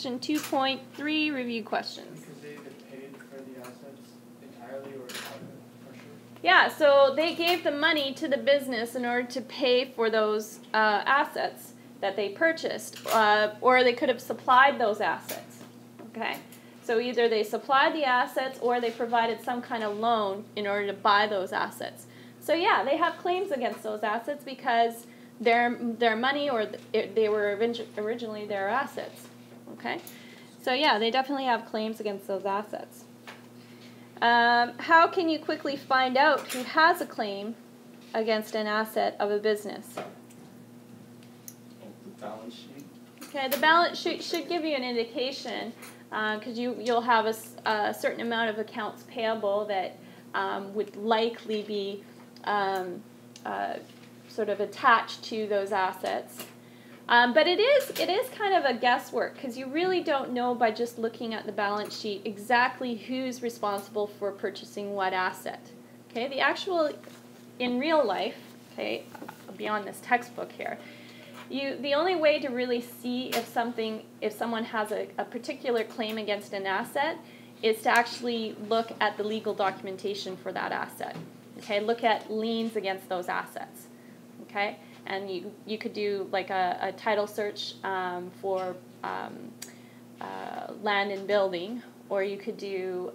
section 2.3, review questions. Because they get paid for the assets entirely or partially? Yeah, so they gave the money to the business in order to pay for those assets that they purchased, or they could have supplied those assets, okay? So either they supplied the assets or they provided some kind of loan in order to buy those assets. So yeah, they have claims against those assets because their money or they were originally their assets, okay? So yeah, they definitely have claims against those assets. How can you quickly find out who has a claim against an asset of a business? The balance sheet. Okay, the balance sheet should give you an indication because you'll have a certain amount of accounts payable that would likely be sort of attached to those assets. But it is kind of a guesswork because you really don't know by just looking at the balance sheet exactly who's responsible for purchasing what asset. Okay, the actual, in real life, okay, beyond this textbook here, the only way to really see if someone has a particular claim against an asset is to actually look at the legal documentation for that asset. Okay, look at liens against those assets. Okay, and you could do like a title search for land and building, or you could do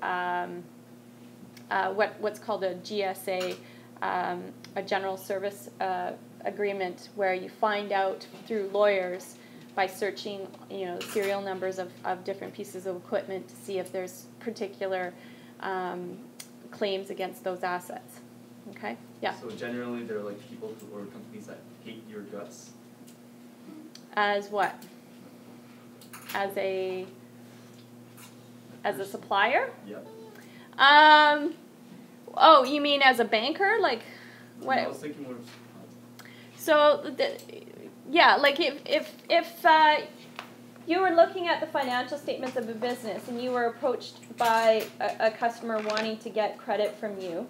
what's called a GSA, a general service agreement, where you find out through lawyers by searching, serial numbers of different pieces of equipment to see if there's particular claims against those assets. Okay? Yeah. So generally, they're like people or companies that hate your guts. As what? As a supplier? Yep. Oh, you mean as a banker? Like what? I was thinking more. So yeah, like if you were looking at the financial statements of a business and you were approached by a customer wanting to get credit from you.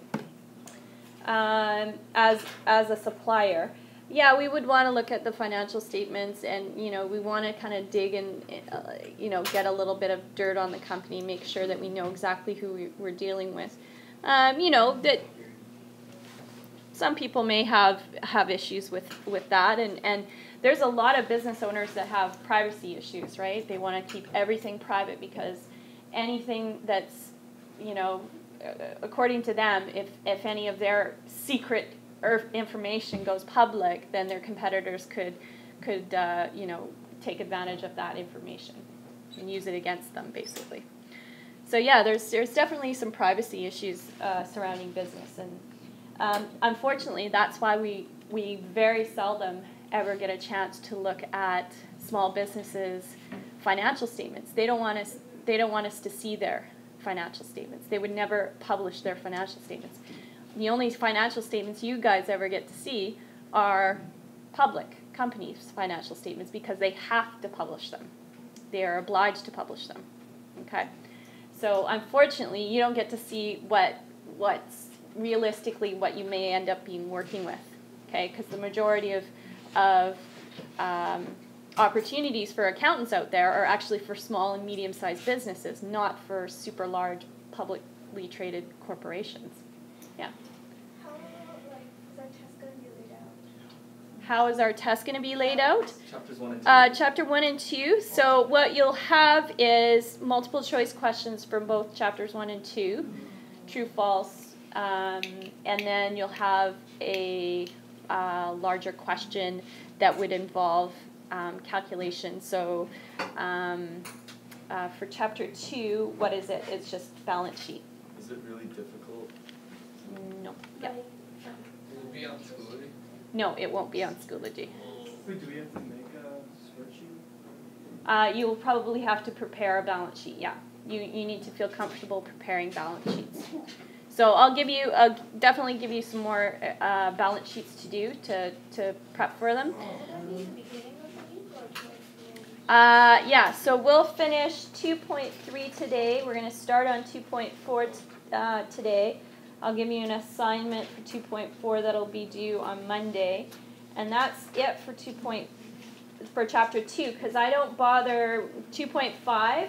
As a supplier, yeah, we would want to look at the financial statements, and we want to kind of dig and get a little bit of dirt on the company, make sure that we know exactly who we're dealing with. That some people may have issues with that, and there's a lot of business owners that have privacy issues, right? They want to keep everything private because anything that's according to them, if any of their secret information goes public, then their competitors could take advantage of that information and use it against them, basically. So yeah, there's definitely some privacy issues surrounding business, and unfortunately, that's why we very seldom ever get a chance to look at small businesses' financial statements. They don't want us to see their financial statements. They would never publish their financial statements. The only financial statements you guys ever get to see are public companies' financial statements because they have to publish them. They are obliged to publish them. Okay? So unfortunately, you don't get to see what's realistically what you may end up being working with. Okay? Because the majority of opportunities for accountants out there are actually for small and medium-sized businesses, not for super large publicly traded corporations. Yeah. How is our test going to be laid out? Chapters 1 and 2. Chapter 1 and 2. So what you'll have is multiple choice questions for both chapters 1 and 2, true, false, and then you'll have a larger question that would involve calculation. So for chapter 2, what is it? It's just balance sheet. Is it really difficult? No. Yeah. Will it be on Schoology? No, it won't be on Schoology. Wait, do we have to make a spreadsheet? You will probably have to prepare a balance sheet. Yeah. You need to feel comfortable preparing balance sheets. So I'll definitely give you some more balance sheets to do to prep for them. Yeah, so we'll finish 2.3 today. We're going to start on 2.4 today. I'll give you an assignment for 2.4 that'll be due on Monday. And that's it for 2.4. for chapter 2 because I don't bother. 2.5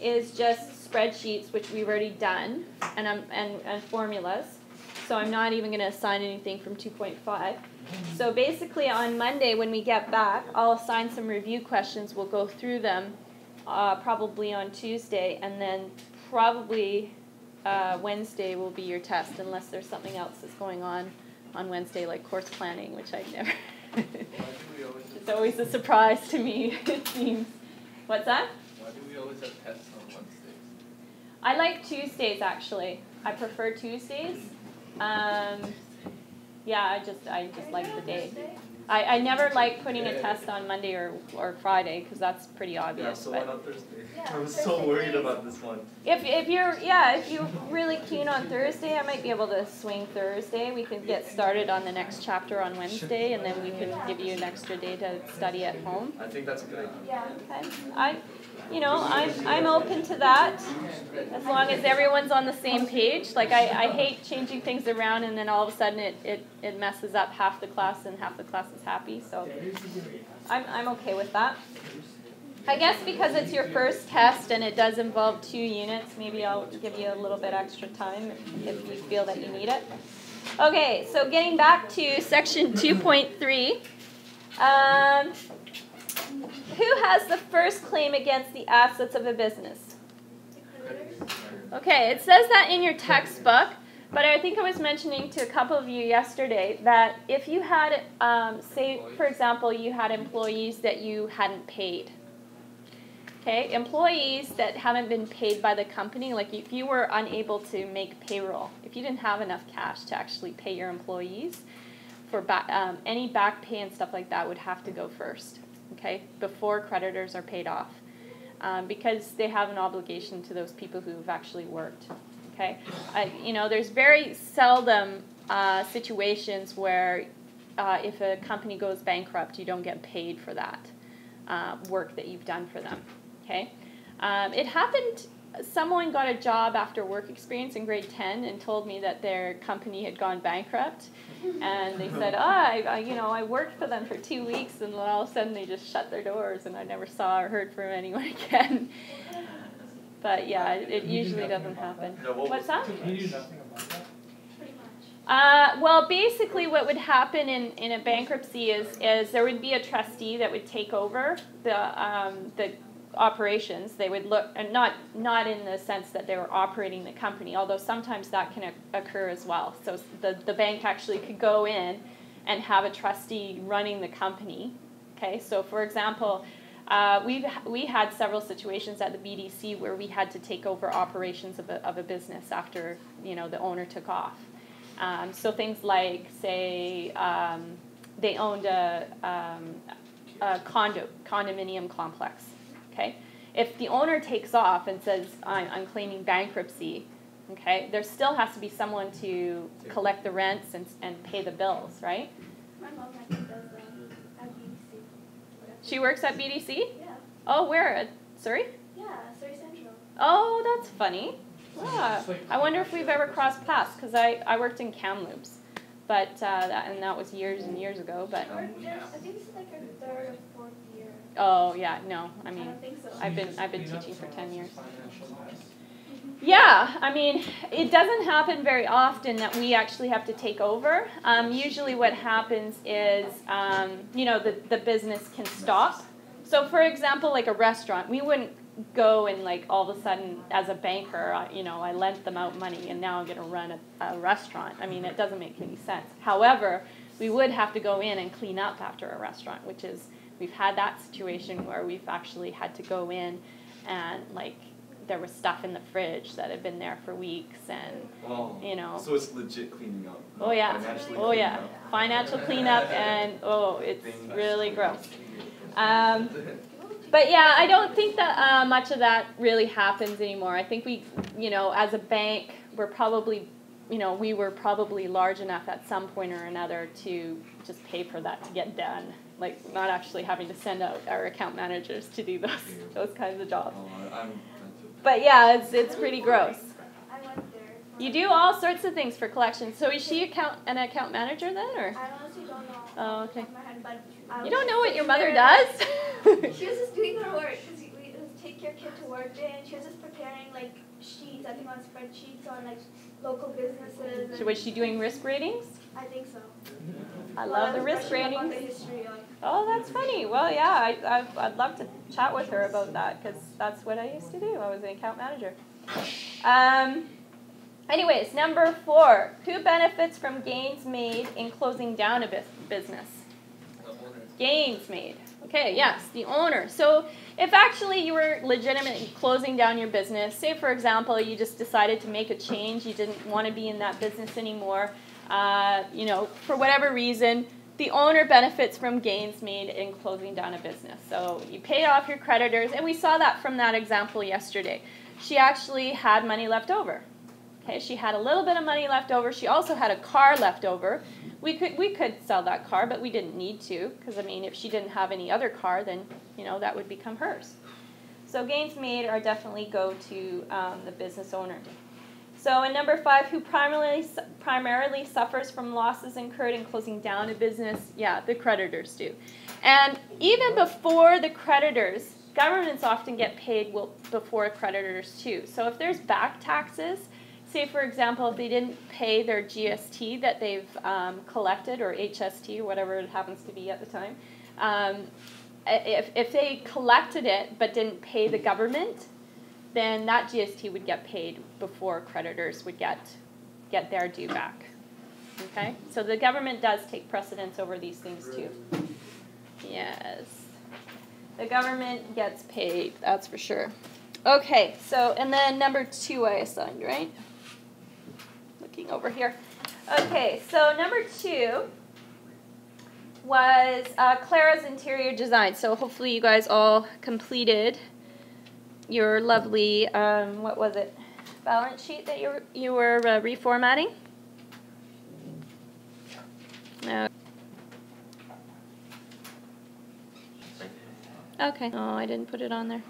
is just spreadsheets, which we've already done, and formulas. So I'm not even going to assign anything from 2.5. So basically on Monday when we get back, I'll assign some review questions. We'll go through them probably on Tuesday, and then probably Wednesday will be your test unless there's something else that's going on Wednesday, like course planning, which I never... It's always a surprise to me, it seems. What's that? Why do we always have tests on Wednesdays? I like Tuesdays, actually. I prefer Tuesdays. Yeah, I just like the day. I never like putting a test on Monday or Friday because that's pretty obvious. Yeah, so why not Thursday? Yeah, I was so worried about this one. If you're really keen on Thursday, I might be able to swing Thursday. We can get started on the next chapter on Wednesday, and then we can give you an extra day to study at home. I think that's a good idea. Yeah. Okay. I'm open to that as long as everyone's on the same page. Like I hate changing things around and then all of a sudden it messes up half the class and half the class is happy. So I'm okay with that. I guess because it's your first test and it does involve 2 units, maybe I'll give you a little bit extra time if you feel that you need it. Okay, so getting back to section 2.3. Who has the first claim against the assets of a business? Okay, it says that in your textbook, but I think I was mentioning to a couple of you yesterday that if you had, say, for example, you had employees that you hadn't paid. Okay, employees that haven't been paid by the company, like if you were unable to make payroll, if you didn't have enough cash to actually pay your employees, for any back pay and stuff like that would have to go first. Okay, before creditors are paid off, because they have an obligation to those people who have actually worked. Okay, there's very seldom situations where if a company goes bankrupt, you don't get paid for that work that you've done for them. Okay, it happened. Someone got a job after work experience in grade 10 and told me that their company had gone bankrupt. And they said, I worked for them for 2 weeks, and then all of a sudden they just shut their doors, and I never saw or heard from anyone again. But yeah, it usually doesn't happen. What's that? Can you do nothing about that? Pretty much. Well, basically what would happen in a bankruptcy is there would be a trustee that would take over the operations. They would look, and not in the sense that they were operating the company, although sometimes that can occur as well. So the bank actually could go in and have a trustee running the company. Okay, so for example, we had several situations at the BDC where we had to take over operations of a business after the owner took off. So things like, say, they owned a condominium complex. Okay, if the owner takes off and says, I'm claiming bankruptcy, okay, there still has to be someone to collect the rents and pay the bills, right? My mom actually does that at BDC. She works at BDC? Yeah. Oh, where? At Surrey? Yeah, Surrey Central. Oh, that's funny. Ah, I wonder if we've ever crossed paths, because I worked in Kamloops, but that was years and years ago. But I think this is like our 3rd or 4th year. oh yeah, no, I I mean, don't think so. I've been teaching for 10 years. Financial mess. Yeah, I mean, it doesn't happen very often that we actually have to take over. Usually what happens is, the business can stop. So for example, like a restaurant, we wouldn't go and like all of a sudden as a banker, I lent them out money and now I'm going to run a restaurant. I mean, it doesn't make any sense. However, we would have to go in and clean up after a restaurant, which is, we've had that situation where we've actually had to go in and like, there was stuff in the fridge that had been there for weeks, and So it's legit cleaning up. Oh yeah, Financially oh yeah, cleaning up. financial cleanup, and it's really gross. But yeah, I don't think that much of that really happens anymore. I think we, as a bank, we're probably, we were probably large enough at some point or another to just pay for that to get done. Like not actually having to send out our account managers to do those kinds of jobs. But yeah, it's pretty gross. I went there. You do all sorts of things for collections. So is she an account manager then, or? I honestly don't know. Oh, okay. off the top of my head, but You don't know what your mother does? She was just doing her work because we take your kid to work day, and she was just preparing like sheets, I think on spreadsheets on like local businesses. So was she doing risk ratings? I think so. I love the risk brushing up on ratings. the history on. Oh, that's funny. Well, yeah, I'd love to chat with her about that because that's what I used to do. I was an account manager. Anyways, number 4. Who benefits from gains made in closing down a business? The owner. Gains made. Okay, yes, the owner. So if actually you were legitimately closing down your business, say for example you just decided to make a change, you didn't want to be in that business anymore, for whatever reason, the owner benefits from gains made in closing down a business. So you paid off your creditors, and we saw that from that example yesterday. She actually had money left over. Okay, she had a little bit of money left over. She also had a car left over. We could sell that car, but we didn't need to, because I mean, if she didn't have any other car, then that would become hers. So gains made are definitely go to the business owner. So in number 5, who primarily suffers from losses incurred in closing down a business? Yeah, the creditors do. And even before the creditors, governments often get paid before creditors too. So if there's back taxes, say for example, if they didn't pay their GST that they've collected, or HST, or whatever it happens to be at the time, if they collected it but didn't pay the government, then that GST would get paid before creditors would get their due back. Okay? So the government does take precedence over these things too. Yes. The government gets paid, that's for sure. Okay, so, and then number 2 I assigned, right? Looking over here. Okay, so number 2 was Clara's interior design. So hopefully you guys all completed your lovely, what was it, balance sheet that you were reformatting? No. Okay. Oh, I didn't put it on there.